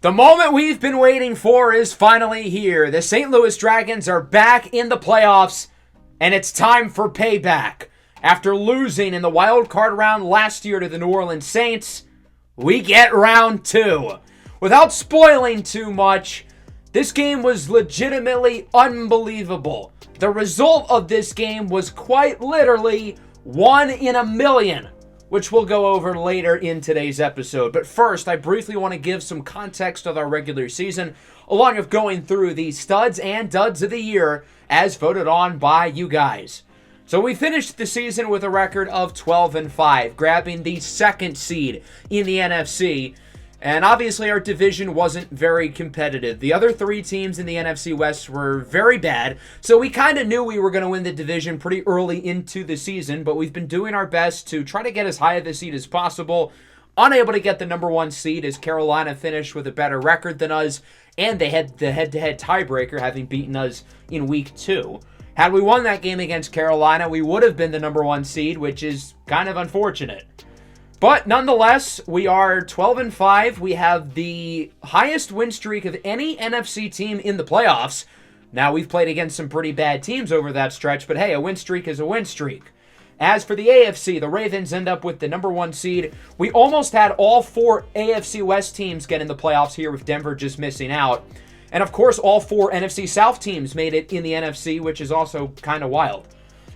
The moment we've been waiting for is finally here. The St. Louis Dragons are back in the playoffs, and it's time for payback. After losing in the wild card round last year to the New Orleans Saints, we get round two. Without spoiling too much, this game was legitimately unbelievable. The result of this game was quite literally 1 in a million, which we'll go over later in today's episode. But first, I briefly want to give some context of our regular season, along with going through the studs and duds of the year as voted on by you guys. So we finished the season with a record of 12-5, grabbing the second seed in the NFC. And obviously our division wasn't very competitive. The other three teams in the NFC West were very bad, so we kind of knew we were going to win the division pretty early into the season, but we've been doing our best to try to get as high of a seed as possible. Unable to get the number one seed as Carolina finished with a better record than us, and they had the head-to-head tiebreaker, having beaten us in week 2. Had we won that game against Carolina, we would have been the number one seed, which is kind of unfortunate. But nonetheless, we are 12-5. We have the highest win streak of any NFC team in the playoffs. Now, we've played against some pretty bad teams over that stretch, but hey, a win streak is a win streak. As for the AFC, the Ravens end up with the number one seed. We almost had all 4 AFC West teams get in the playoffs here, with Denver just missing out. And of course, all 4 NFC South teams made it in the NFC, which is also kind of wild.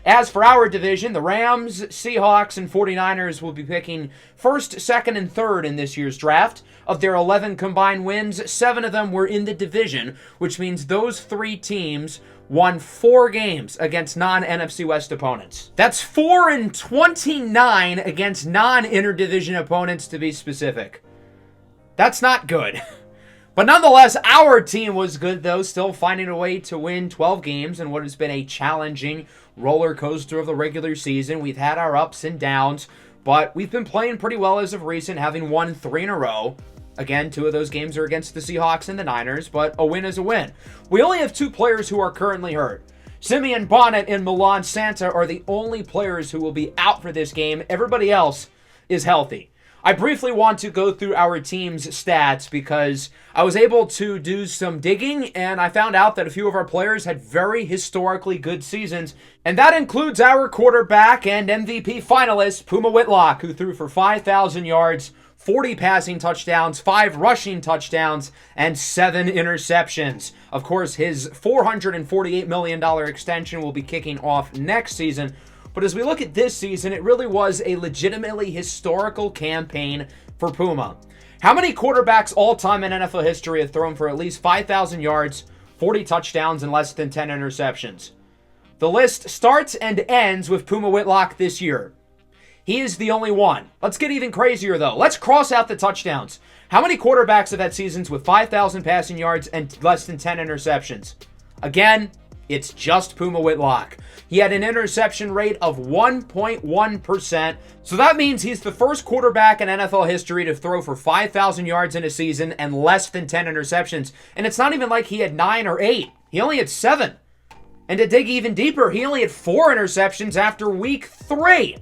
As for our division, the Rams, Seahawks, and 49ers will be picking first, second, and third in this year's draft. Of their 11 combined wins, 7 of them were in the division, which means those 3 teams won 4 games against non-NFC West opponents. That's 4-29 against non-interdivision opponents, to be specific. That's not good. But nonetheless, our team was good, though, still finding a way to win 12 games in what has been a challenging roller coaster of the regular season. We've had our ups and downs, but we've been playing pretty well as of recent, having won 3 in a row. Again, 2 of those games are against the Seahawks and the Niners, but a win is a win. We only have 2 players who are currently hurt. Simeon Bonnet and Milan Santa are the only players who will be out for this game. Everybody else is healthy. I briefly want to go through our team's stats because I was able to do some digging and I found out that a few of our players had very historically good seasons, and that includes our quarterback and MVP finalist, Puma Whitlock, who threw for 5,000 yards, 40 passing touchdowns, 5 rushing touchdowns, and 7 interceptions. Of course, his $448 million extension will be kicking off next season. But as we look at this season, it really was a legitimately historical campaign for Puma. How many quarterbacks all-time in NFL history have thrown for at least 5,000 yards, 40 touchdowns, and less than 10 interceptions? The list starts and ends with Puma Whitlock this year. He is the only one. Let's get even crazier, though. Let's cross out the touchdowns. How many quarterbacks have had seasons with 5,000 passing yards and less than 10 interceptions? Again, it's just Puma Whitlock. He had an interception rate of 1.1%, so that means he's the first quarterback in NFL history to throw for 5,000 yards in a season and less than 10 interceptions. And it's not even like he had 9 or 8. He only had 7. And to dig even deeper, he only had 4 interceptions after week 3.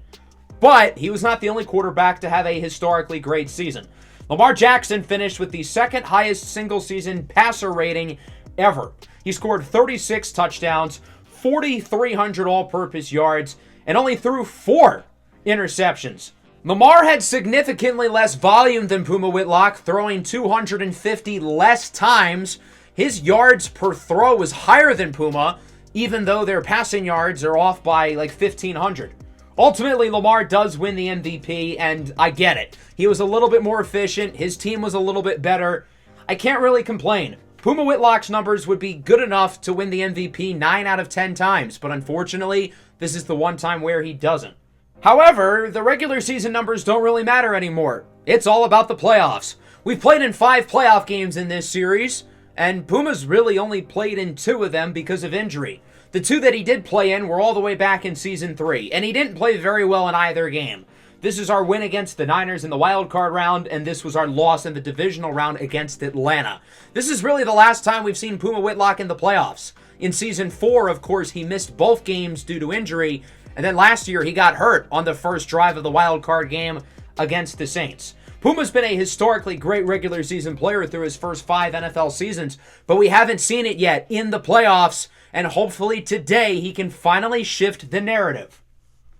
But he was not the only quarterback to have a historically great season. Lamar Jackson finished with the second highest single-season passer rating ever. He scored 36 touchdowns, 4,300 all-purpose yards, and only threw 4 interceptions. Lamar had significantly less volume than Puma Whitlock, throwing 250 less times. His yards per throw was higher than Puma, even though their passing yards are off by like 1,500. Ultimately, Lamar does win the MVP, and I get it. He was a little bit more efficient. His team was a little bit better. I can't really complain. Puma Whitlock's numbers would be good enough to win the MVP 9 out of 10 times, but unfortunately, this is the one time where he doesn't. However, the regular season numbers don't really matter anymore. It's all about the playoffs. We've played in 5 playoff games in this series, and Puma's really only played in 2 of them because of injury. The 2 that he did play in were all the way back in Season 3, and he didn't play very well in either game. This is our win against the Niners in the wild card round, and this was our loss in the divisional round against Atlanta. This is really the last time we've seen Puma Whitlock in the playoffs. In Season 4, of course, he missed both games due to injury, and then last year he got hurt on the first drive of the wild card game against the Saints. Puma's been a historically great regular season player through his first 5 NFL seasons, but we haven't seen it yet in the playoffs, and hopefully today he can finally shift the narrative.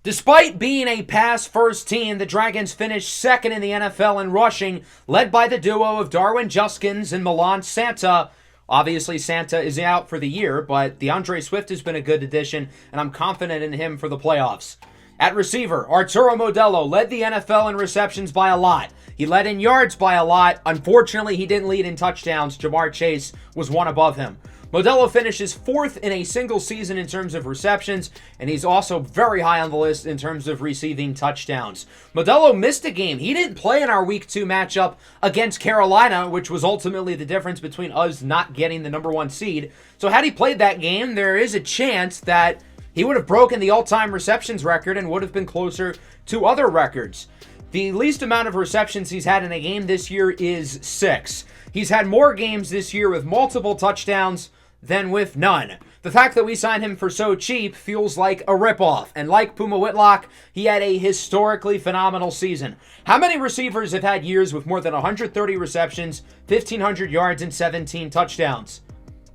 Despite being a pass-first team, the Dragons finished second in the NFL in rushing, led by the duo of Darwin Juskins and Milan Santa. Obviously, Santa is out for the year, but DeAndre Swift has been a good addition, and I'm confident in him for the playoffs. At receiver, Arturo Modelo led the NFL in receptions by a lot. He led in yards by a lot. Unfortunately, he didn't lead in touchdowns. Jamar Chase was one above him. Modelo finishes 4th in a single season in terms of receptions, and he's also very high on the list in terms of receiving touchdowns. Modelo missed a game. He didn't play in our Week 2 matchup against Carolina, which was ultimately the difference between us not getting the number 1 seed. So had he played that game, there is a chance that he would have broken the all-time receptions record and would have been closer to other records. The least amount of receptions he's had in a game this year is 6. He's had more games this year with multiple touchdowns than with none. The fact that we signed him for so cheap feels like a ripoff. And like Puma Whitlock, he had a historically phenomenal season. How many receivers have had years with more than 130 receptions, 1,500 yards, and 17 touchdowns?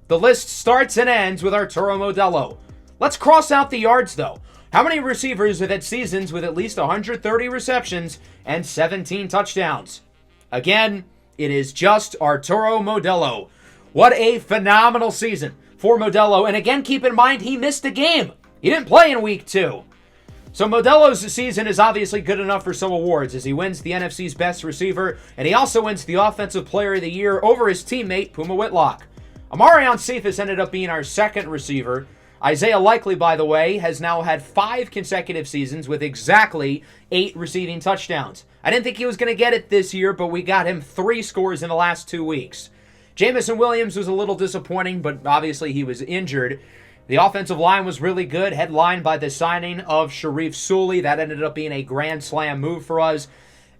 The list starts and ends with Arturo Modelo. Let's cross out the yards, though. How many receivers have had seasons with at least 130 receptions and 17 touchdowns? Again, it is just Arturo Modelo. What a phenomenal season for Modelo. And again, keep in mind, he missed a game. He didn't play in Week 2. So Modelo's season is obviously good enough for some awards as he wins the NFC's best receiver, and he also wins the Offensive Player of the Year over his teammate, Puma Whitlock. Amarion Cephas ended up being our second receiver. Isaiah Likely, by the way, has now had 5 consecutive seasons with exactly 8 receiving touchdowns. I didn't think he was going to get it this year, but we got him 3 scores in the last 2 weeks. Jamison Williams was a little disappointing, but obviously he was injured. The offensive line was really good, headlined by the signing of Sharif Sully. That ended up being a grand slam move for us.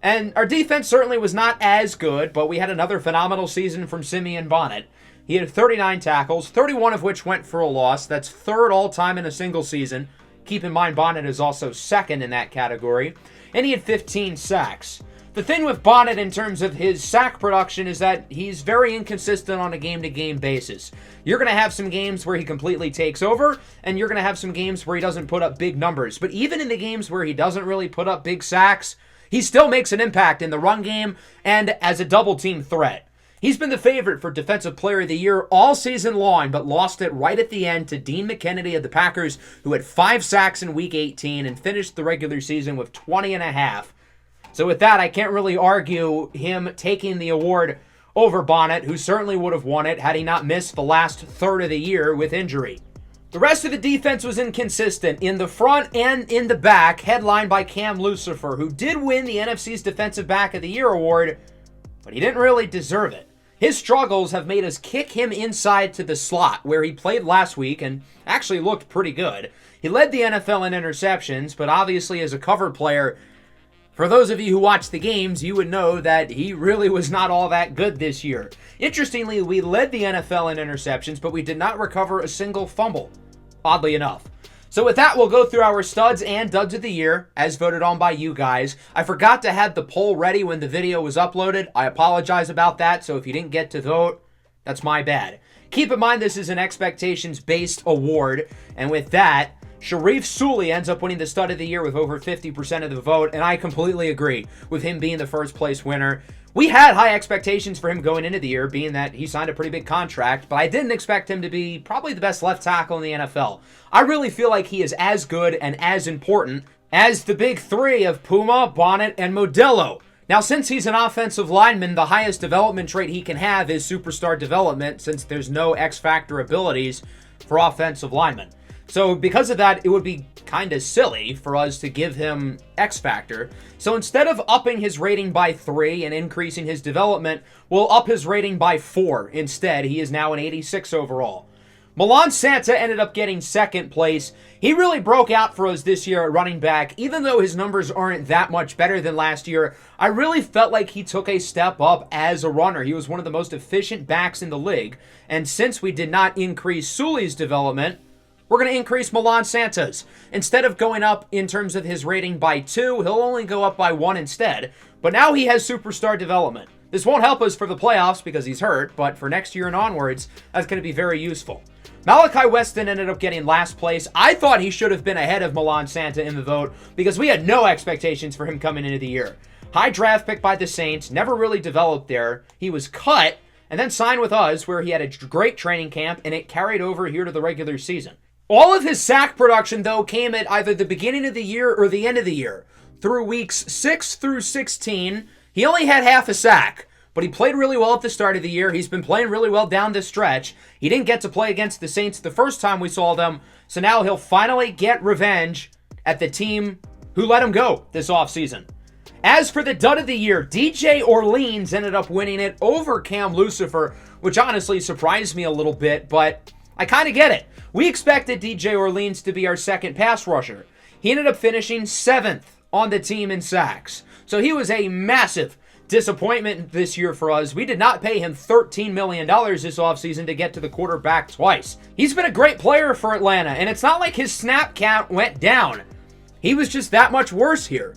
And our defense certainly was not as good, but we had another phenomenal season from Simeon Bonnet. He had 39 tackles, 31 of which went for a loss. That's 3rd all-time in a single season. Keep in mind, Bonnet is also 2nd in that category. And he had 15 sacks. The thing with Bonnet in terms of his sack production is that he's very inconsistent on a game-to-game basis. You're going to have some games where he completely takes over, and you're going to have some games where he doesn't put up big numbers. But even in the games where he doesn't really put up big sacks, he still makes an impact in the run game and as a double-team threat. He's been the favorite for Defensive Player of the Year all season long, but lost it right at the end to Dean McKennedy of the Packers, who had 5 sacks in Week 18 and finished the regular season with 20 and a half. So with that, I can't really argue him taking the award over Bonnet, who certainly would have won it had he not missed the last third of the year with injury. The rest of the defense was inconsistent in the front and in the back, headlined by Cam Lucifer, who did win the NFC's Defensive Back of the Year award, but he didn't really deserve it. His struggles have made us kick him inside to the slot, where he played last week and actually looked pretty good. He led the NFL in interceptions, but obviously as a cover player, for those of you who watch the games, you would know that he really was not all that good this year. Interestingly, we led the NFL in interceptions, but we did not recover a single fumble, oddly enough. So with that, we'll go through our studs and duds of the year, as voted on by you guys. I forgot to have the poll ready when the video was uploaded. I apologize about that, so if you didn't get to vote, that's my bad. Keep in mind this is an expectations-based award, and with that, Sharif Sully ends up winning the stud of the year with over 50% of the vote, and I completely agree with him being the first place winner. We had high expectations for him going into the year, being that he signed a pretty big contract, but I didn't expect him to be probably the best left tackle in the NFL. I really feel like he is as good and as important as the big 3 of Puma, Bonnet, and Modelo. Now, since he's an offensive lineman, the highest development trait he can have is superstar development, since there's no X-factor abilities for offensive linemen. So because of that, it would be kind of silly for us to give him X-Factor. So instead of upping his rating by 3 and increasing his development, we'll up his rating by 4 instead. He is now an 86 overall. Milan Santa ended up getting 2nd place. He really broke out for us this year at running back. Even though his numbers aren't that much better than last year, I really felt like he took a step up as a runner. He was one of the most efficient backs in the league. And since we did not increase Sully's development, we're going to increase Milan Santa's. Instead of going up in terms of his rating by 2, he'll only go up by 1 instead. But now he has superstar development. This won't help us for the playoffs because he's hurt, but for next year and onwards, that's going to be very useful. Malachi Weston ended up getting last place. I thought he should have been ahead of Milan Santa in the vote because we had no expectations for him coming into the year. High draft pick by the Saints, never really developed there. He was cut and then signed with us where he had a great training camp and it carried over here to the regular season. All of his sack production, though, came at either the beginning of the year or the end of the year. Through weeks 6 through 16, he only had half a sack, but he played really well at the start of the year. He's been playing really well down this stretch. He didn't get to play against the Saints the first time we saw them, so now he'll finally get revenge at the team who let him go this offseason. As for the dud of the year, DJ Orleans ended up winning it over Cam Lucifer, which honestly surprised me a little bit, but I kind of get it. We expected DJ Orleans to be our second pass rusher. He ended up finishing 7th on the team in sacks. So he was a massive disappointment this year for us. We did not pay him $13 million this offseason to get to the quarterback twice. He's been a great player for Atlanta, and it's not like his snap count went down. He was just that much worse here.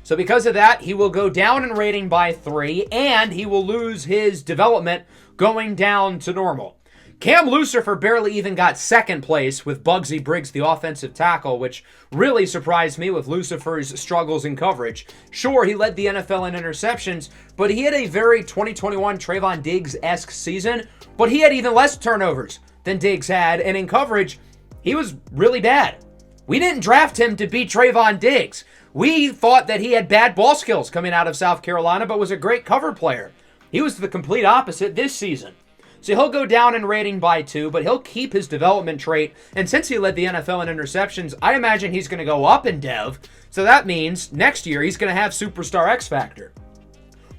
So because of that, he will go down in rating by 3, and he will lose his development going down to normal. Cam Lucifer barely even got second place with Bugsy Briggs, the offensive tackle, which really surprised me with Lucifer's struggles in coverage. Sure, he led the NFL in interceptions, but he had a very 2021 Trayvon Diggs-esque season, but he had even less turnovers than Diggs had, and in coverage, he was really bad. We didn't draft him to be Trayvon Diggs. We thought that he had bad ball skills coming out of South Carolina, but was a great cover player. He was the complete opposite this season. So he'll go down in rating by 2, but he'll keep his development trait. And since he led the NFL in interceptions, I imagine he's going to go up in dev. So that means next year he's going to have superstar X Factor.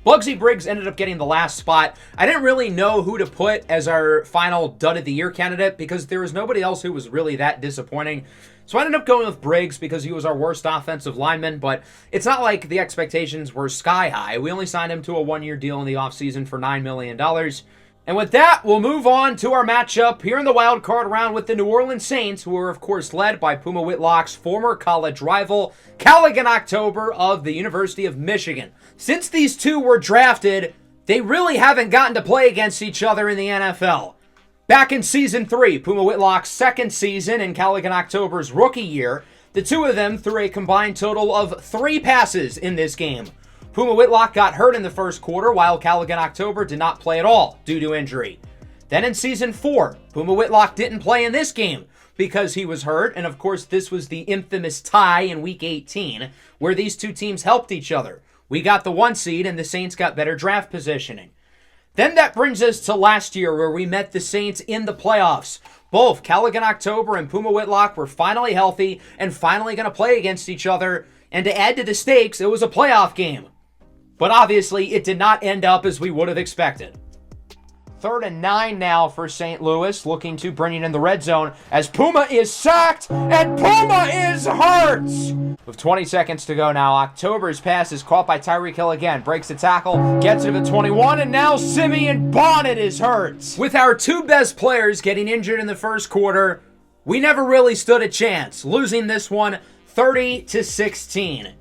Bugsy Briggs ended up getting the last spot. I didn't really know who to put as our final dud of the year candidate because there was nobody else who was really that disappointing. So I ended up going with Briggs because he was our worst offensive lineman, but it's not like the expectations were sky high. We only signed him to a 1-year deal in the offseason for $9 million. And with that, we'll move on to our matchup here in the wild card round with the New Orleans Saints, who are, of course, led by Puma Whitlock's former college rival, Callaghan October of the University of Michigan. Since these two were drafted, they really haven't gotten to play against each other in the NFL. Back in Season 3, Puma Whitlock's second season and Callaghan October's rookie year, the two of them threw a combined total of 3 passes in this game. Puma Whitlock got hurt in the first quarter, while Callaghan October did not play at all due to injury. Then in Season 4, Puma Whitlock didn't play in this game because he was hurt, and of course this was the infamous tie in Week 18, where these two teams helped each other. We got the 1 seed, and the Saints got better draft positioning. Then that brings us to last year, where we met the Saints in the playoffs. Both Callaghan October and Puma Whitlock were finally healthy and finally going to play against each other, and to add to the stakes, it was a playoff game. But obviously, it did not end up as we would have expected. 3rd and 9 now for St. Louis, looking to bring it in the red zone as Puma is sacked and Puma is hurt! With 20 seconds to go now, October's pass is caught by Tyreek Hill again, breaks the tackle, gets it to the 21, and now Simeon Bonnet is hurt. With our 2 best players getting injured in the first quarter, we never really stood a chance, losing this one 30-16.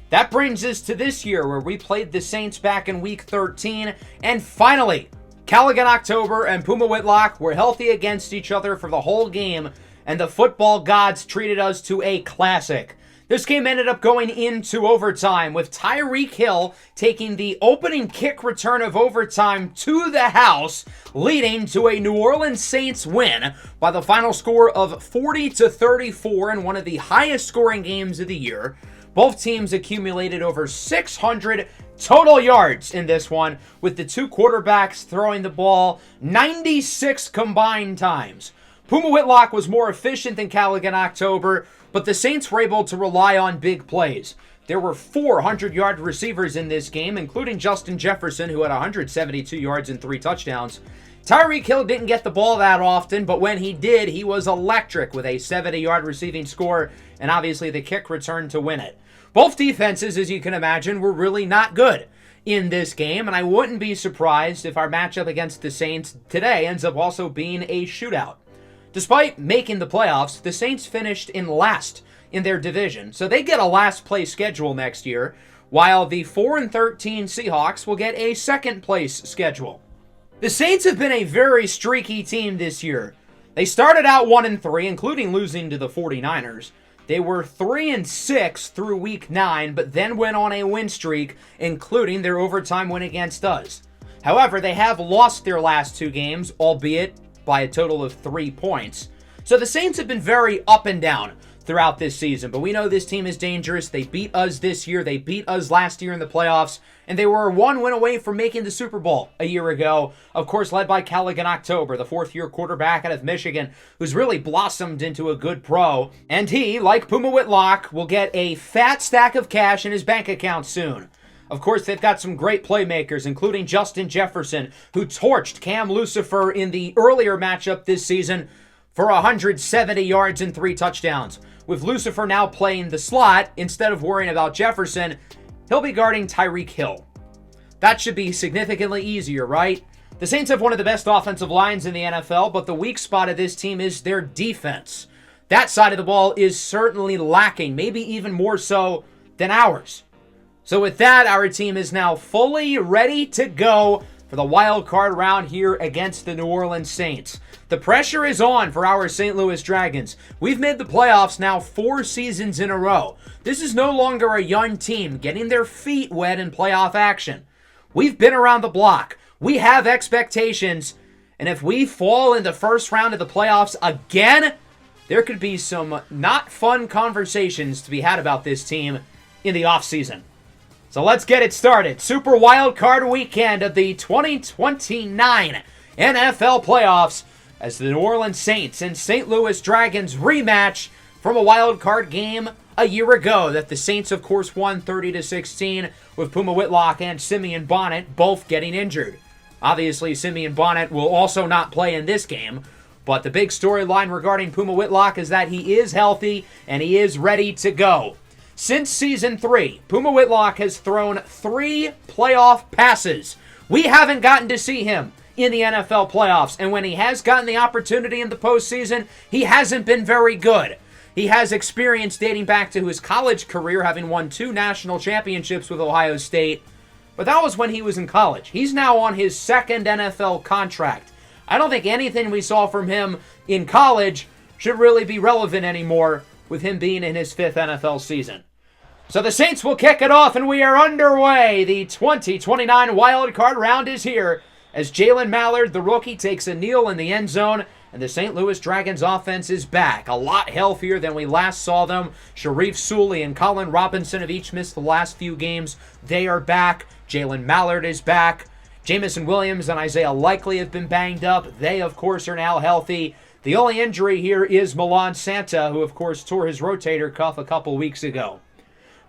That brings us to this year where we played the Saints back in Week 13, and finally, Callaghan October and Puma Whitlock were healthy against each other for the whole game, and the football gods treated us to a classic. This game ended up going into overtime with Tyreek Hill taking the opening kick return of overtime to the house, leading to a New Orleans Saints win by the final score of 40-34 in one of the highest scoring games of the year. Both teams accumulated over 600 total yards in this one, with the 2 quarterbacks throwing the ball 96 combined times. Puma Whitlock was more efficient than Callaghan October, but the Saints were able to rely on big plays. There were 400-yard receivers in this game, including Justin Jefferson, who had 172 yards and 3 touchdowns. Tyreek Hill didn't get the ball that often, but when he did, he was electric with a 70-yard receiving score, and obviously the kick return to win it. Both defenses, as you can imagine, were really not good in this game, and I wouldn't be surprised if our matchup against the Saints today ends up also being a shootout. Despite making the playoffs, the Saints finished in last in their division, so they get a last-place schedule next year, while the 4-13 Seahawks will get a second-place schedule. The Saints have been a very streaky team this year. They started out 1-3, including losing to the 49ers. They were 3-6 through week 9, but then went on a win streak, including their overtime win against us. However, they have lost their last 2 games, albeit by a total of 3 points. So the Saints have been very up and down throughout this season, but we know this team is dangerous. They beat us this year, they beat us last year in the playoffs, and they were 1 win away from making the Super Bowl a year ago, of course led by Callaghan October, the 4th-year quarterback out of Michigan, who's really blossomed into a good pro, and he, like Puma Whitlock, will get a fat stack of cash in his bank account soon. Of course, they've got some great playmakers, including Justin Jefferson, who torched Cam Lucifer in the earlier matchup this season for 170 yards and 3 touchdowns. With Lucifer now playing the slot, instead of worrying about Jefferson, he'll be guarding Tyreek Hill. That should be significantly easier, right? The Saints have one of the best offensive lines in the NFL, but the weak spot of this team is their defense. That side of the ball is certainly lacking, maybe even more so than ours. So with that, our team is now fully ready to go for the wild card round here against the New Orleans Saints. The pressure is on for our St. Louis Dragons. We've made the playoffs now 4 seasons in a row. This is no longer a young team getting their feet wet in playoff action. We've been around the block. We have expectations. And if we fall in the first round of the playoffs again, there could be some not fun conversations to be had about this team in the offseason. So let's get it started. Super Wild Card Weekend of the 2029 NFL Playoffs as the New Orleans Saints and St. Louis Dragons rematch from a wild card game a year ago that the Saints, of course, won 30-16 with Puma Whitlock and Simeon Bonnet both getting injured. Obviously, Simeon Bonnet will also not play in this game, but the big storyline regarding Puma Whitlock is that he is healthy and he is ready to go. Since Season 3, Puma Whitlock has thrown 3 playoff passes. We haven't gotten to see him in the NFL playoffs, and when he has gotten the opportunity in the postseason, he hasn't been very good. He has experience dating back to his college career, having won 2 national championships with Ohio State, but that was when he was in college. He's now on his 2nd NFL contract. I don't think anything we saw from him in college should really be relevant anymore with him being in his 5th NFL season. So the Saints will kick it off, and we are underway. The 2029 Wild Card round is here as Jalen Mallard, the rookie, takes a kneel in the end zone, and the St. Louis Dragons offense is back. A lot healthier than we last saw them. Sharif Sully and Colin Robinson have each missed the last few games. They are back. Jalen Mallard is back. Jamison Williams and Isaiah Likely have been banged up. They, of course, are now healthy. The only injury here is Milan Santa, who, of course, tore his rotator cuff a couple weeks ago.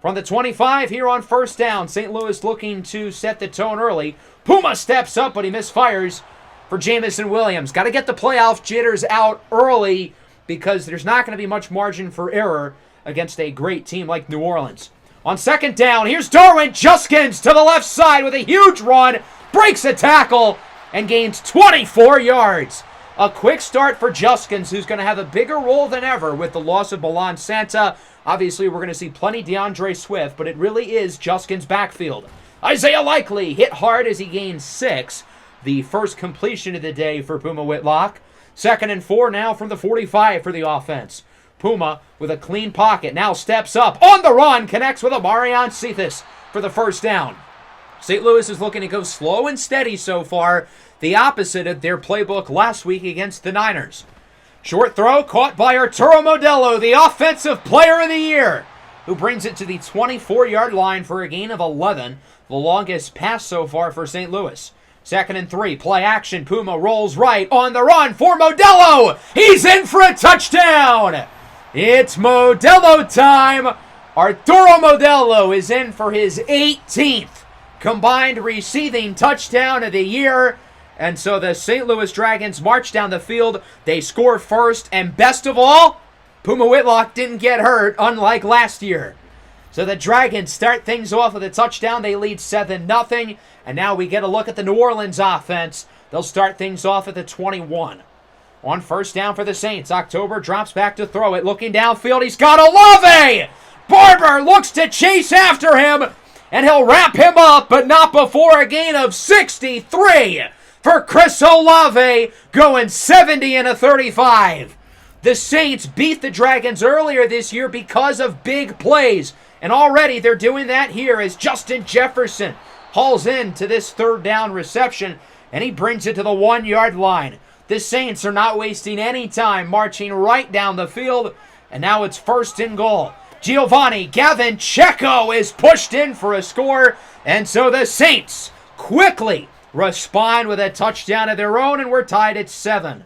From the 25 here on first down, St. Louis looking to set the tone early. Puma steps up, but he misfires for Jamison Williams. Got to get the playoff jitters out early because there's not going to be much margin for error against a great team like New Orleans. On second down, here's Darwin Juskins to the left side with a huge run, breaks a tackle, and gains 24 yards. A quick start for Juskins, who's going to have a bigger role than ever with the loss of Milan Santa. Obviously, we're going to see plenty DeAndre Swift, but it really is Juskins' backfield. Isaiah Likely hit hard as he gains 6. The first completion of the day for Puma Whitlock. 2nd and 4 now from the 45 for the offense. Puma with a clean pocket now steps up on the run, connects with Amarion Cephas for the first down. St. Louis is looking to go slow and steady so far, the opposite of their playbook last week against the Niners. Short throw caught by Arturo Modelo, the Offensive Player of the Year, who brings it to the 24-yard line for a gain of 11, the longest pass so far for St. Louis. 2nd and 3, play action. Puma rolls right on the run for Modelo. He's in for a touchdown. It's Modelo time. Arturo Modelo is in for his 18th combined receiving touchdown of the year. And so the St. Louis Dragons march down the field. They score first, and best of all, Puma Whitlock didn't get hurt, unlike last year. So the Dragons start things off with a touchdown. They lead 7-0, and now we get a look at the New Orleans offense. They'll start things off at the 21. On first down for the Saints, October drops back to throw it. Looking downfield, he's got Olave! Barber looks to chase after him, and he'll wrap him up, but not before a gain of 63 for Chris Olave, going 70 and a 35. The Saints beat the Dragons earlier this year because of big plays, and already they're doing that here as Justin Jefferson hauls in to this third down reception, and he brings it to the 1 yard line. The Saints are not wasting any time, marching right down the field, and now it's 1st and goal. Giovanni Gavinchecko is pushed in for a score, and so the Saints quickly respond with a touchdown of their own, and we're tied at 7.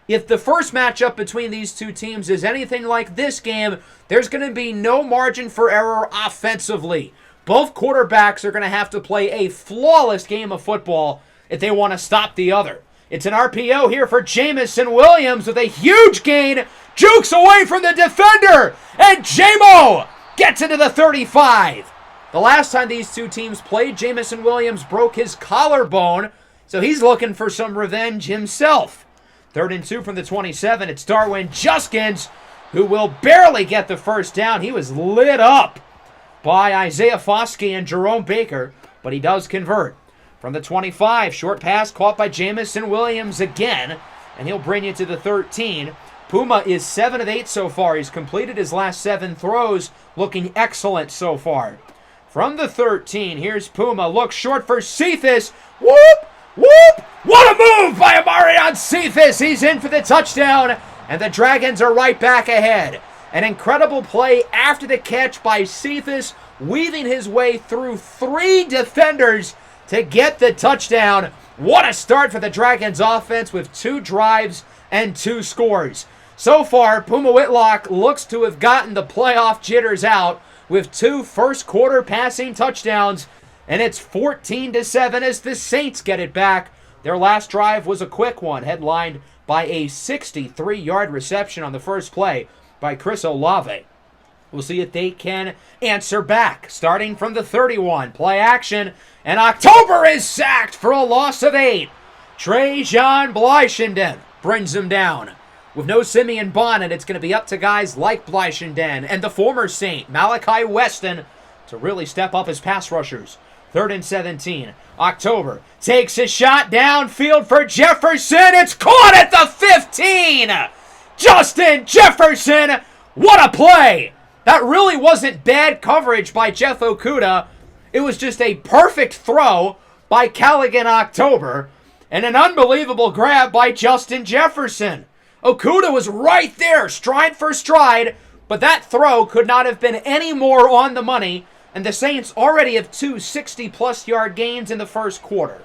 If the first matchup between these two teams is anything like this game, there's going to be no margin for error offensively. Both quarterbacks are going to have to play a flawless game of football if they want to stop the other. It's an RPO here for Jamison Williams with a huge gain. Jukes away from the defender, and Jamo gets into the 35. The last time these two teams played, Jamison Williams broke his collarbone, so he's looking for some revenge himself. 3rd and 2 from the 27. It's Darwin Juskins, who will barely get the first down. He was lit up by Isaiah Foskey and Jerome Baker, but he does convert. From the 25, short pass caught by Jamison Williams again, and he'll bring you to the 13. Puma is 7 of 8 so far. He's completed his last 7 throws, looking excellent so far. From the 13, here's Puma. Looks short for Cephas. Whoop! Whoop! What a move by Amarion Cephas! He's in for the touchdown, and the Dragons are right back ahead. An incredible play after the catch by Cephas, weaving his way through 3 defenders to get the touchdown. What a start for the Dragons offense with 2 drives and 2 scores. So far, Puma Whitlock looks to have gotten the playoff jitters out with 2 first-quarter passing touchdowns, and it's 14-7 as the Saints get it back. Their last drive was a quick one, headlined by a 63-yard reception on the first play by Chris Olave. We'll see if they can answer back. Starting from the 31, play action, and October is sacked for a loss of 8. Trajan Bleichenden brings him down. With no Simeon Bonnet, it's going to be up to guys like Bleichenden and the former Saint, Malachi Weston, to really step up as pass rushers. 3rd and 17. October takes a shot downfield for Jefferson. It's caught at the 15. Justin Jefferson, what a play. That really wasn't bad coverage by Jeff Okudah. It was just a perfect throw by Callaghan October and an unbelievable grab by Justin Jefferson. Okudah was right there, stride for stride, but that throw could not have been any more on the money, and the Saints already have 2 60-plus yard gains in the first quarter.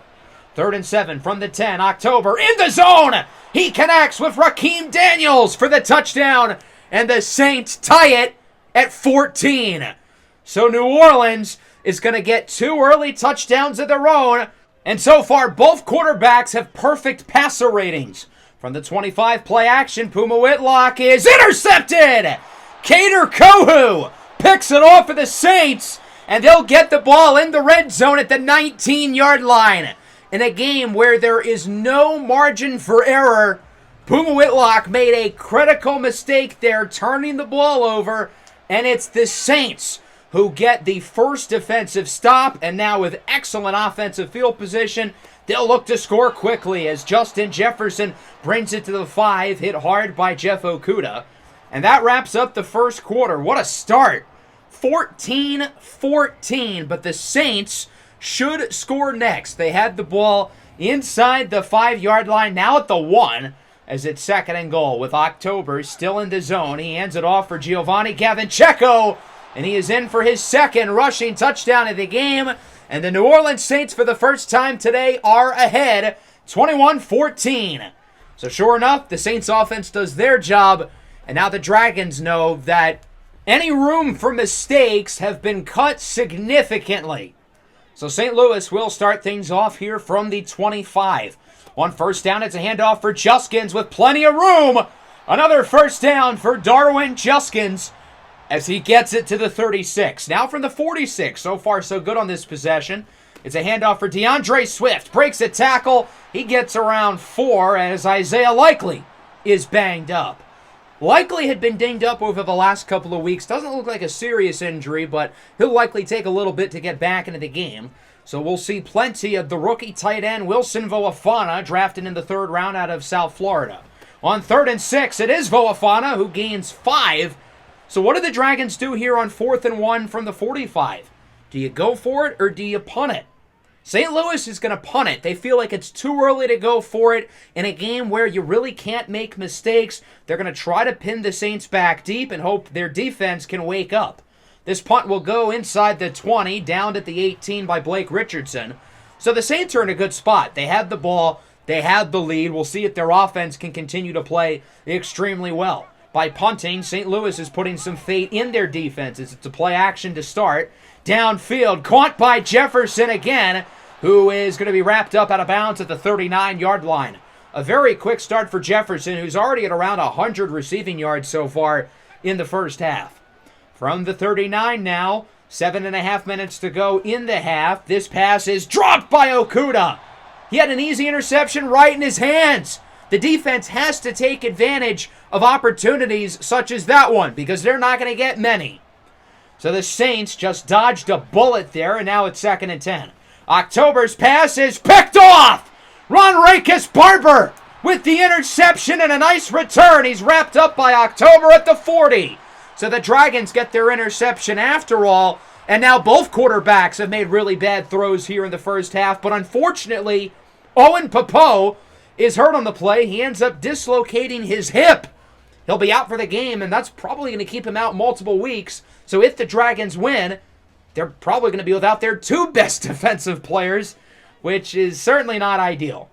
3rd and 7 from the 10. October in the zone. He connects with Raheem Daniels for the touchdown, and the Saints tie it at 14. So New Orleans is going to get 2 early touchdowns of their own, and so far both quarterbacks have perfect passer ratings. From the 25, play action, Puma Whitlock is intercepted. Kader Kohu picks it off for the Saints, and they'll get the ball in the red zone at the 19-yard line. In a game where there is no margin for error, Puma Whitlock made a critical mistake there, turning the ball over, and it's the Saints who get the first defensive stop, and now with excellent offensive field position, they'll look to score quickly as Justin Jefferson brings it to the 5, hit hard by Jeff Okudah. And that wraps up the first quarter. What a start. 14-14, but the Saints should score next. They had the ball inside the 5-yard line, now at the 1, as it's 2nd and goal with October still in the zone. He hands it off for Giovanni Gavinchecko, and he is in for his 2nd rushing touchdown of the game. And the New Orleans Saints, for the first time today, are ahead 21-14. So sure enough, the Saints offense does their job, and now the Dragons know that any room for mistakes have been cut significantly. So St. Louis will start things off here from the 25. On first down, it's a handoff for Juskins with plenty of room. Another first down for Darwin Juskins as he gets it to the 36. Now from the 46. So far, so good on this possession. It's a handoff for DeAndre Swift. Breaks a tackle. He gets around 4 as Isaiah Likely is banged up. likely had been dinged up over the last couple of weeks. Doesn't look like a serious injury, but he'll likely take a little bit to get back into the game. So we'll see plenty of the rookie tight end Wilson Voafana, drafted in the 3rd round out of South Florida. On 3rd and 6, it is Voafana who gains 5. So what do the Dragons do here on 4th and 1 from the 45? Do you go for it or do you punt it? St. Louis is going to punt it. They feel like it's too early to go for it in a game where you really can't make mistakes. They're going to try to pin the Saints back deep and hope their defense can wake up. This punt will go inside the 20, downed at the 18 by Blake Richardson. So the Saints are in a good spot. They had the ball. They had the lead. We'll see if their offense can continue to play extremely well. By punting, St. Louis is putting some faith in their defenses. It's a play action to start. Downfield, caught by Jefferson again, who is going to be wrapped up out of bounds at the 39-yard line. A very quick start for Jefferson, who's already at around 100 receiving yards so far in the first half. From the 39 now, 7.5 minutes to go in the half. This pass is dropped by Okudah. He had an easy interception right in his hands. The defense has to take advantage of opportunities such as that one because they're not going to get many. So the Saints just dodged a bullet there, and now it's 2nd and 10. October's pass is picked off. Ronrakis Barber with the interception and a nice return. He's wrapped up by October at the 40. So the Dragons get their interception after all, and now both quarterbacks have made really bad throws here in the first half, but unfortunately, Owen Popo is hurt on the play. He ends up dislocating his hip. He'll be out for the game, and that's probably going to keep him out multiple weeks. So if the Dragons win, they're probably going to be without their 2 best defensive players, which is certainly not ideal.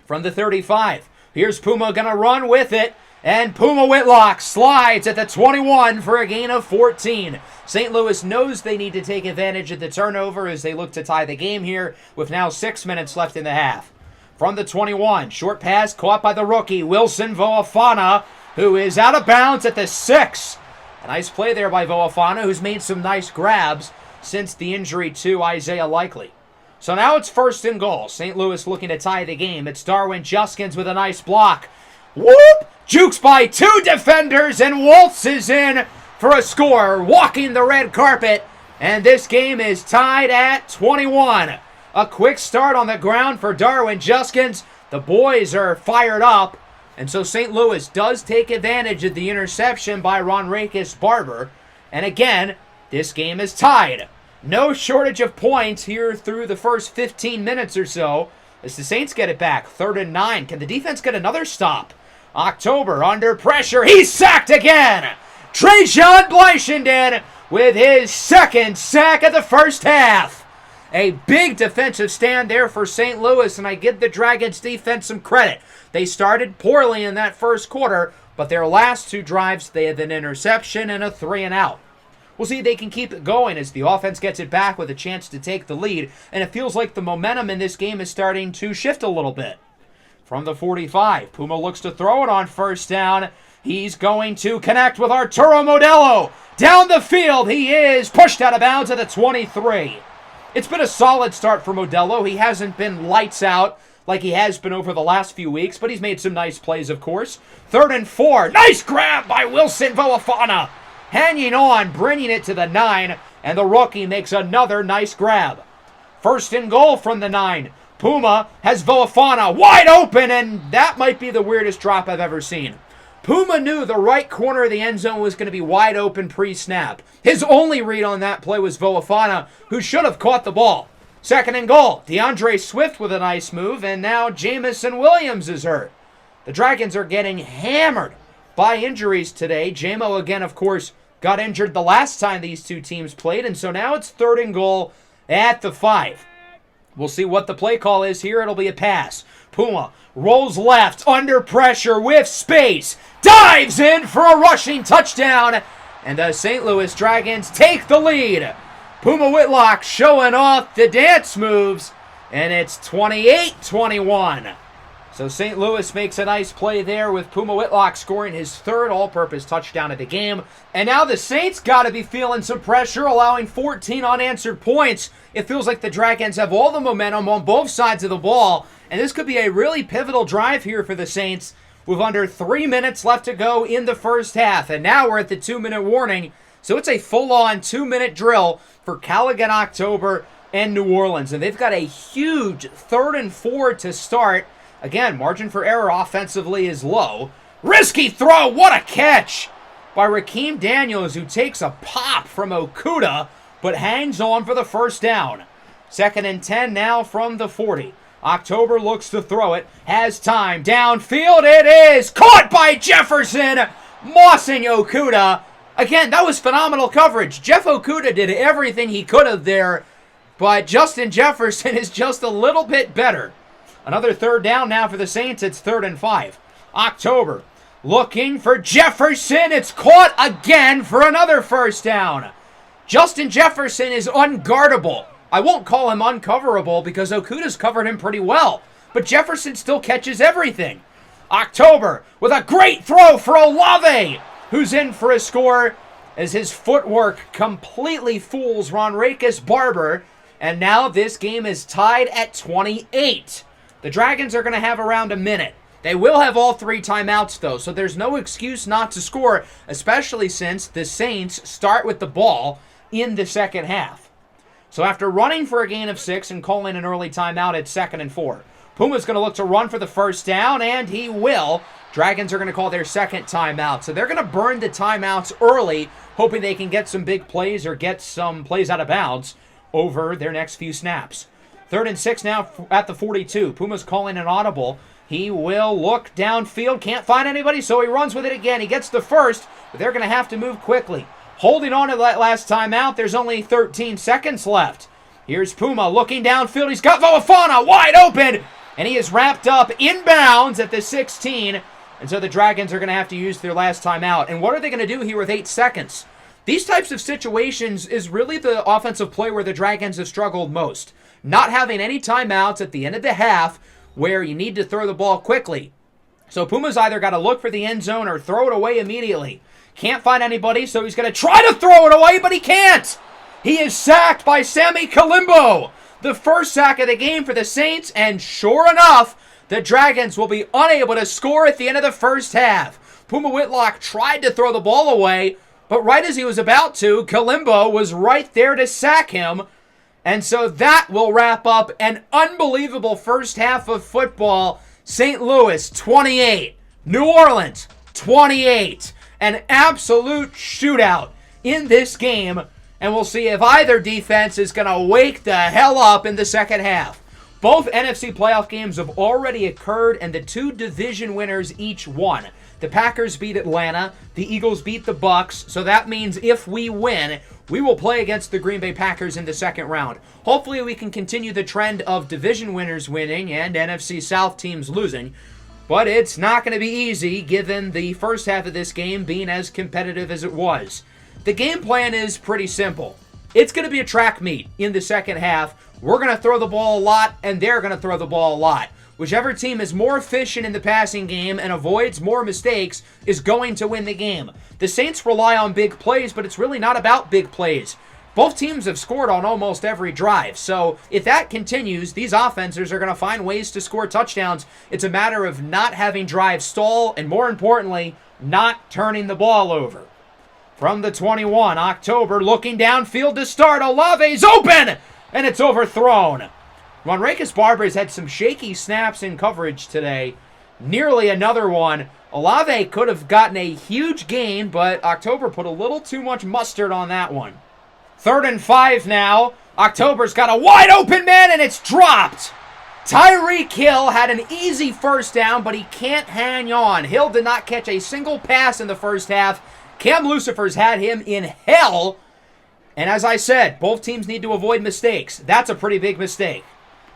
From the 35, here's Puma going to run with it. And Puma Whitlock slides at the 21 for a gain of 14. St. Louis knows they need to take advantage of the turnover as they look to tie the game here with now 6 minutes left in the half. From the 21, short pass caught by the rookie Wilson Voafana, who is out of bounds at the 6. A nice play there by Voafana, who's made some nice grabs since the injury to Isaiah Likely. So now it's 1st and goal. St. Louis looking to tie the game. It's Darwin Juskins with a nice block. Whoop! Jukes by 2 defenders and waltzes in for a score, walking the red carpet. And this game is tied at 21. A quick start on the ground for Darwin Juskins. The boys are fired up. And so St. Louis does take advantage of the interception by Ronrakis Barber. And again, this game is tied. No shortage of points here through the first 15 minutes or so as the Saints get it back. 3rd and 9. Can the defense get another stop? October under pressure. He's sacked again. Trajan Bleichenden with his 2nd sack of the first half. A big defensive stand there for St. Louis, and I give the Dragons defense some credit. They started poorly in that first quarter, but their last 2 drives, they had an interception and a 3-and-out. We'll see if they can keep it going as the offense gets it back with a chance to take the lead, and it feels like the momentum in this game is starting to shift a little bit. From the 45, Puma looks to throw it on 1st down. He's going to connect with Arturo Modelo. Down the field, he is pushed out of bounds at the 23. It's been a solid start for Modelo. He hasn't been lights out like he has been over the last few weeks, but he's made some nice plays, of course. 3rd and 4. Nice grab by Wilson Voafana. Hanging on, bringing it to the 9, and the rookie makes another nice grab. 1st and goal from the 9. Puma has Voafana wide open, and that might be the weirdest drop I've ever seen. Puma knew the right corner of the end zone was going to be wide open pre-snap. His only read on that play was Voafana, who should have caught the ball. 2nd and goal. DeAndre Swift with a nice move, and now Jamison Williams is hurt. The Dragons are getting hammered by injuries today. JMO again, of course, got injured the last time these 2 teams played, and so now it's 3rd and goal at the 5. We'll see what the play call is here. It'll be a pass. Puma rolls left, under pressure with space, dives in for a rushing touchdown, and the St. Louis Dragons take the lead. Puma Whitlock showing off the dance moves, and it's 28-21. So St. Louis makes a nice play there with Puma Whitlock scoring his 3rd all-purpose touchdown of the game. And now the Saints got to be feeling some pressure, allowing 14 unanswered points. It feels like the Dragons have all the momentum on both sides of the ball, and this could be a really pivotal drive here for the Saints. with under 3 minutes left to go in the first half. And now we're at the 2-minute warning. So it's a full-on 2-minute drill for Callaghan October and New Orleans. And they've got a huge 3rd and 4 to start. Again, margin for error offensively is low. Risky throw. What a catch by Raheem Daniels, who takes a pop from Okudah, but hangs on for the first down. 2nd and 10 now from the 40. October looks to throw it. Has time. Downfield it is. Caught by Jefferson. Mossing Okudah. Again, that was phenomenal coverage. Jeff Okudah did everything he could have there, but Justin Jefferson is just a little bit better. Another 3rd down now for the Saints. It's 3rd and 5. October looking for Jefferson. It's caught again for another first down. Justin Jefferson is unguardable. I won't call him uncoverable because Okudah's covered him pretty well, but Jefferson still catches everything. October with a great throw for Olave, who's in for a score as his footwork completely fools Ronrakis Barber. And now this game is tied at 28. The Dragons are going to have around a minute. They will have all 3 timeouts, though, so there's no excuse not to score, especially since the Saints start with the ball in the second half. So after running for a gain of 6 and calling an early timeout at 2nd and 4, Puma's going to look to run for the first down, and he will. Dragons are going to call their second timeout. So they're going to burn the timeouts early, hoping they can get some big plays or get some plays out of bounds over their next few snaps. 3rd and 6 now at the 42. Puma's calling an audible. He will look downfield. Can't find anybody, so he runs with it again. He gets the first, but they're going to have to move quickly. Holding on to that last timeout, there's only 13 seconds left. Here's Puma looking downfield. He's got Valafana wide open, and he is wrapped up inbounds at the 16. And so the Dragons are going to have to use their last timeout. And what are they going to do here with 8 seconds? These types of situations is really the offensive play where the Dragons have struggled most. Not having any timeouts at the end of the half where you need to throw the ball quickly. So Puma's either got to look for the end zone or throw it away immediately. Can't find anybody, so he's going to try to throw it away, but he can't. He is sacked by Sammy Kalimbo. The first sack of the game for the Saints, and sure enough, the Dragons will be unable to score at the end of the first half. Puma Whitlock tried to throw the ball away, but right as he was about to, Kalimbo was right there to sack him. And so that will wrap up an unbelievable first half of football. St. Louis, 28. New Orleans, 28. An absolute shootout in this game. And we'll see if either defense is going to wake the hell up in the second half. Both NFC playoff games have already occurred, and the 2 division winners each won. The Packers beat Atlanta. The Eagles beat the Bucs. So that means if we win, we will play against the Green Bay Packers in the second round. Hopefully we can continue the trend of division winners winning and NFC South teams losing. But it's not going to be easy given the first half of this game being as competitive as it was. The game plan is pretty simple. It's going to be a track meet in the second half. We're going to throw the ball a lot, and they're going to throw the ball a lot. Whichever team is more efficient in the passing game and avoids more mistakes is going to win the game. The Saints rely on big plays, but it's really not about big plays. Both teams have scored on almost every drive. So if that continues, these offenses are going to find ways to score touchdowns. It's a matter of not having drives stall and, more importantly, not turning the ball over. From the 21, October looking downfield to start. Olave's open, and it's overthrown. Ronrakis Barber's had some shaky snaps in coverage today. Nearly another one. Olave could have gotten a huge gain, but October put a little too much mustard on that one. 3rd and 5 now. October's got a wide open man, and it's dropped. Tyreek Hill had an easy first down, but he can't hang on. Hill did not catch a single pass in the first half. Cam Lucifer's had him in hell. And as I said, both teams need to avoid mistakes. That's a pretty big mistake.